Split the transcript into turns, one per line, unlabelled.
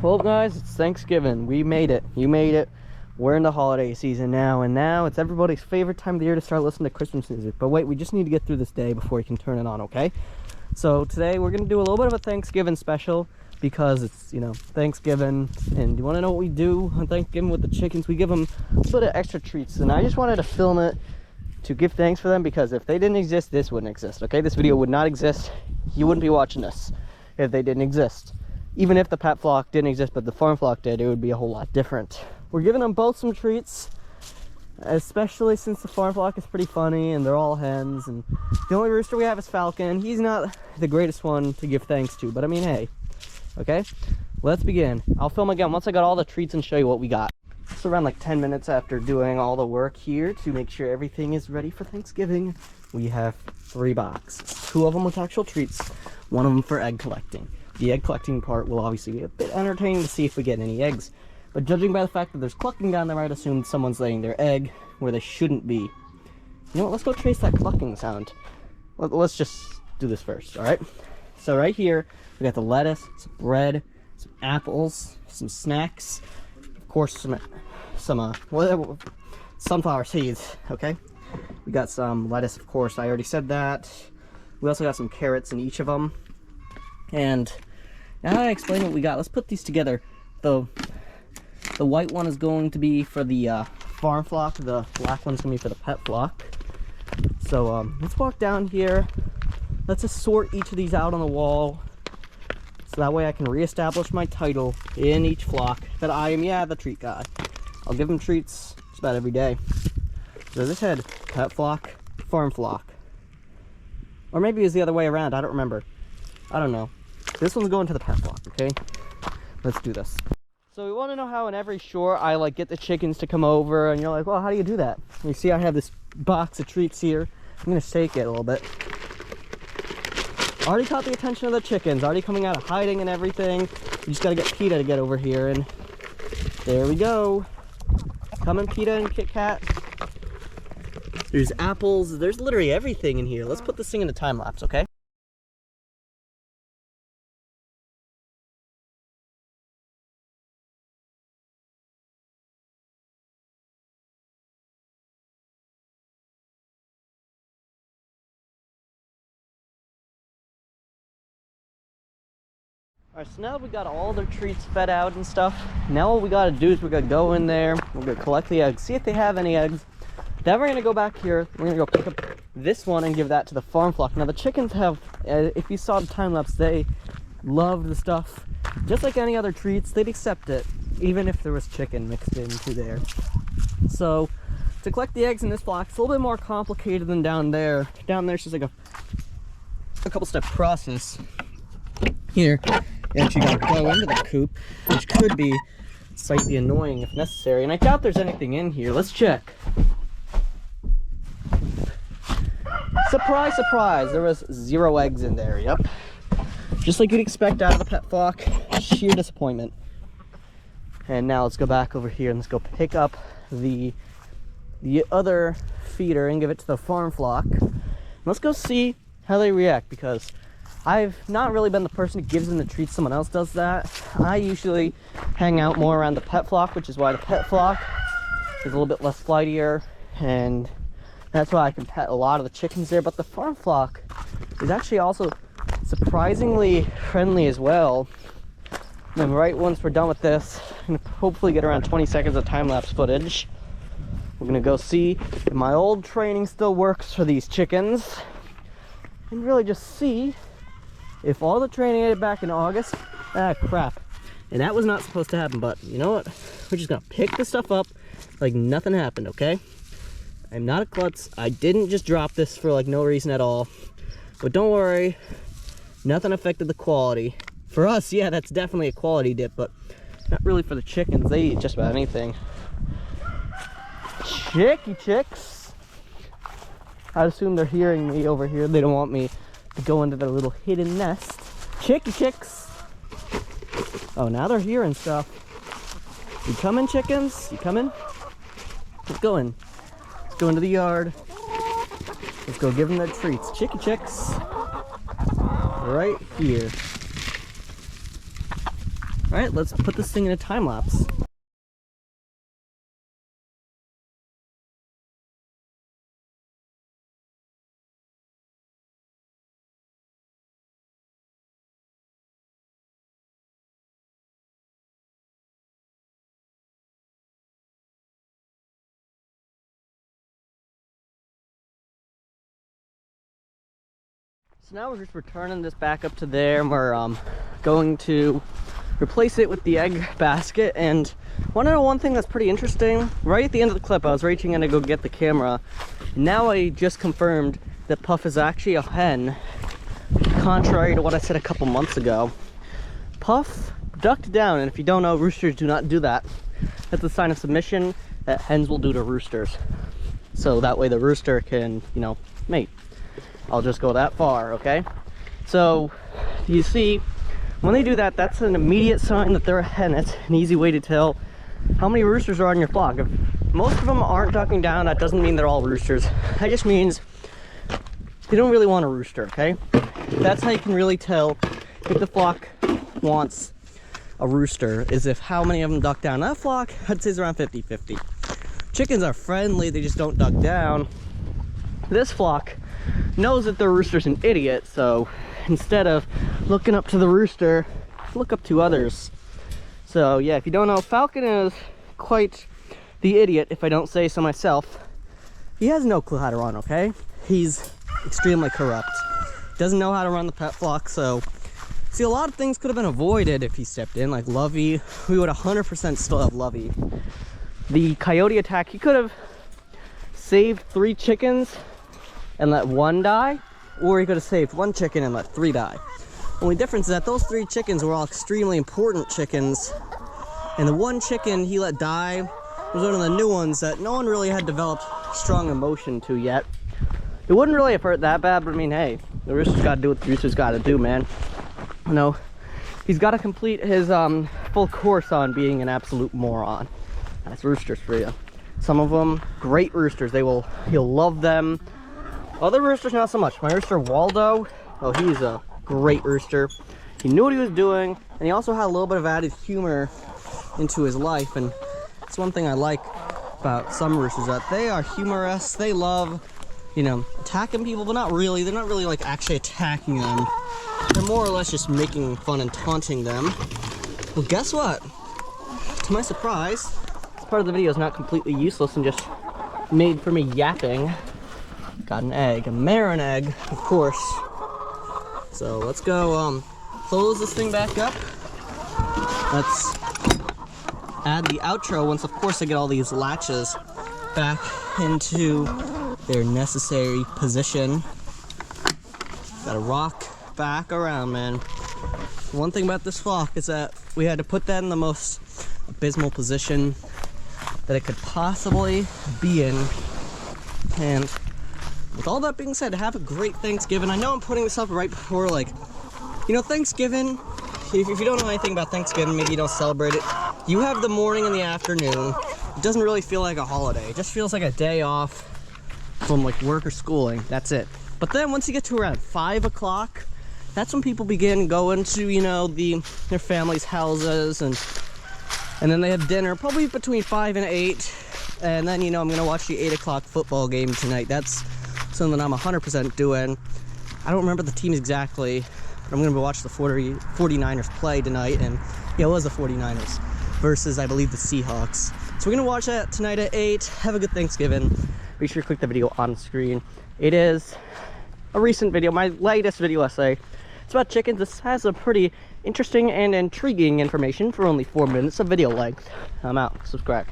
Well, guys, it's Thanksgiving. We made it. You made it. We're in the holiday season now, and now it's everybody's favorite time of the year to start listening to Christmas music. But wait, we just need to get through this day before we can turn it on, okay? So today we're going to do a little bit of a Thanksgiving special because it's, you know, Thanksgiving. And you want to know what we do on Thanksgiving with the chickens? We give them a bit of extra treats. And I just wanted to film it to give thanks for them, because if they didn't exist, this wouldn't exist, okay? This video would not exist. You wouldn't be watching this if they didn't exist. Even if the pet flock didn't exist but the farm flock did, it would be a whole lot different. We're giving them both some treats, especially since the farm flock is pretty funny and they're all hens, and the only rooster we have is Falcon. He's not the greatest one to give thanks to, but I mean, hey, okay? Let's begin. I'll film again once I got all the treats and show you what we got. It's around like 10 minutes after doing all the work here to make sure everything is ready for Thanksgiving. We have 3 boxes, 2 of them with actual treats, 1 of them for egg collecting. The egg collecting part will obviously be a bit entertaining to see if we get any eggs, but judging by the fact that there's clucking down there, I'd assume someone's laying their egg where they shouldn't be. You know what, let's go trace that clucking sound. Let's just do this first, alright? So right here, we got the lettuce, some bread, some apples, some snacks, of course some sunflower seeds, okay? We got some lettuce, of course, I already said that. We also got some carrots in each of them. And now that I explain what we got, let's put these together. The white one is going to be for the farm flock, the black one's going to be for the pet flock. So let's walk down here. Let's just sort each of these out on the wall, so that way I can reestablish my title in each flock that I am, yeah, the treat guy. I'll give them treats just about every day. So this had pet flock, farm flock. Or maybe it was the other way around, I don't remember. I don't know. This one's going to the pet flock, okay? Let's do this. So we want to know how in every shore I like get the chickens to come over, and you're like, well, how do you do that? You see I have this box of treats here. I'm going to shake it a little bit. Already caught the attention of the chickens, already coming out of hiding and everything. You just got to get PETA to get over here, and there we go. Coming, PETA and Kit Kat. There's apples, there's literally everything in here. Let's put this thing into time lapse, okay? Alright, so now that we got all their treats fed out and stuff, now what we gotta do is we're gonna go in there, we're gonna collect the eggs, see if they have any eggs. Then we're gonna go back here, we're gonna go pick up this one and give that to the farm flock. Now the chickens have, if you saw the time lapse, they love the stuff. Just like any other treats, they'd accept it, even if there was chicken mixed into there. So, to collect the eggs in this flock, it's a little bit more complicated than down there. Down there's just like a couple step process. Here, you actually gotta go into the coop, which could be slightly annoying if necessary. And I doubt there's anything in here. Let's check. Surprise, surprise, there was 0 eggs in there, yep. Just like you'd expect out of the pet flock, sheer disappointment. And now let's go back over here and let's go pick up the other feeder and give it to the farm flock. Let's go see how they react, because I've not really been the person who gives them the treats, someone else does that. I usually hang out more around the pet flock, which is why the pet flock is a little bit less flightier, and that's why I can pet a lot of the chickens there. But the farm flock is actually also surprisingly friendly as well. And right once we're done with this, I'm gonna hopefully get around 20 seconds of time-lapse footage. We're gonna go see if my old training still works for these chickens, and really just see if all the training I did back in August, crap. And that was not supposed to happen, but you know what? We're just gonna pick the stuff up like nothing happened, okay? I'm not a klutz. I didn't just drop this for like no reason at all. But don't worry, nothing affected the quality. For us, yeah, that's definitely a quality dip, but not really for the chickens. They eat just about anything. Chicky chicks. I'd assume they're hearing me over here. They don't want me to go into their little hidden nest. Chicky chicks. Oh, now they're hearing stuff. You coming, chickens? You coming? Let's go in. Let's go into the yard. Let's go give them their treats. Chicky chicks. Right here. All right, let's put this thing in a time lapse. So now we're just returning this back up to there, and we're going to replace it with the egg basket. And want to know one thing that's pretty interesting? Right at the end of the clip, I was reaching in to go get the camera. Now I just confirmed that Puff is actually a hen, contrary to what I said a couple months ago. Puff ducked down, and if you don't know, roosters do not do that. That's a sign of submission that hens will do to roosters. So that way the rooster can, you know, mate. I'll just go that far, okay? So you see, when they do that, that's an immediate sign that they're a hen. It's an easy way to tell how many roosters are on your flock. If most of them aren't ducking down, that doesn't mean they're all roosters. That just means they don't really want a rooster, okay? That's how you can really tell if the flock wants a rooster, is if how many of them duck down. That flock, I'd say, is around 50-50. Chickens are friendly, they just don't duck down. This flock knows that their rooster's an idiot, so instead of looking up to the rooster, look up to others. So yeah, if you don't know, Falcon is quite the idiot, if I don't say so myself. He has no clue how to run, okay? He's extremely corrupt. Doesn't know how to run the pet flock, so see, a lot of things could have been avoided if he stepped in, like Lovey. We would 100% still have Lovey. The coyote attack, he could have saved 3 chickens and let 1 die, or he could have saved 1 chicken and let 3 die. Only difference is that those 3 chickens were all extremely important chickens, and the 1 chicken he let die was one of the new ones that no one really had developed strong emotion to yet. It wouldn't really have hurt that bad, but I mean, hey, the rooster's got to do what the rooster's got to do, man. You know, he's got to complete his full course on being an absolute moron. That's roosters for you. Some of them, great roosters. He'll love them. Other roosters, not so much. My rooster Waldo, oh, he's a great rooster. He knew what he was doing, and he also had a little bit of added humor into his life. And it's one thing I like about some roosters, that they are humorous. They love, you know, attacking people, but not really. They're not really like actually attacking them. They're more or less just making fun and taunting them. Well, guess what? To my surprise, this part of the video is not completely useless and just made for me yapping. Got an egg, a marin egg, of course. So let's go close this thing back up. Let's add the outro once, of course, I get all these latches back into their necessary position. Gotta rock back around, man. One thing about this flock is that we had to put that in the most abysmal position that it could possibly be in. And with all that being said, have a great Thanksgiving. I know I'm putting this up right before, like, you know, Thanksgiving, if you don't know anything about Thanksgiving, maybe you don't celebrate it, you have the morning and the afternoon. It doesn't really feel like a holiday. It just feels like a day off from, like, work or schooling. That's it. But then once you get to around 5 o'clock, that's when people begin going to, you know, their families' houses, and then they have dinner, probably between 5 and 8. And then, you know, I'm going to watch the 8 o'clock football game tonight. That's something I'm 100% doing. I don't remember the teams exactly, but I'm going to watch the 49ers play tonight. And yeah, it was the 49ers versus, I believe, the Seahawks. So we're going to watch that tonight at 8. Have a good Thanksgiving. Be sure to click the video on the screen. It is a recent video, my latest video essay. It's about chickens. This has a pretty interesting and intriguing information for only 4 minutes of video length. I'm out. Subscribe.